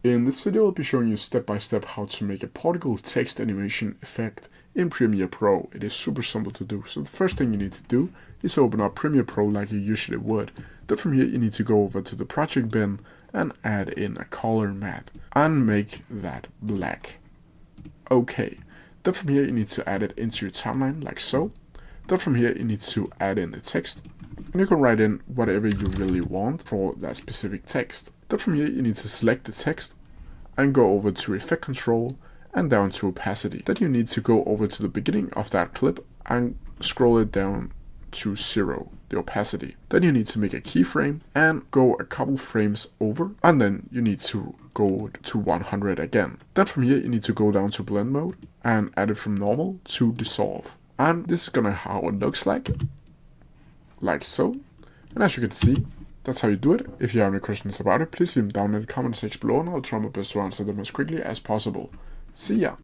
In this video, I'll be showing you step by step how to make a particle text animation effect in Premiere Pro. It is super simple to do. So the first thing you need to do is open up Premiere Pro like you usually would. Then from here, you need to go over to the project bin and add in a color matte and make that black. Okay. Then from here, you need to add it into your timeline like so. Then from here, you need to add in the text. And you can write in whatever you really want for that specific text. Then from here, you need to select the text and go over to Effect Control and down to Opacity. Then you need to go over to the beginning of that clip and scroll it down to 0, the opacity. Then you need to make a keyframe and go a couple frames over, and then you need to go to 100 again. Then from here, you need to go down to blend mode and add it from normal to dissolve. And this is gonna how it looks like so. And as you can see, that's how you do it. If you have any questions about it, please leave them down in the comment section below and I'll try my best to answer them as quickly as possible. See ya!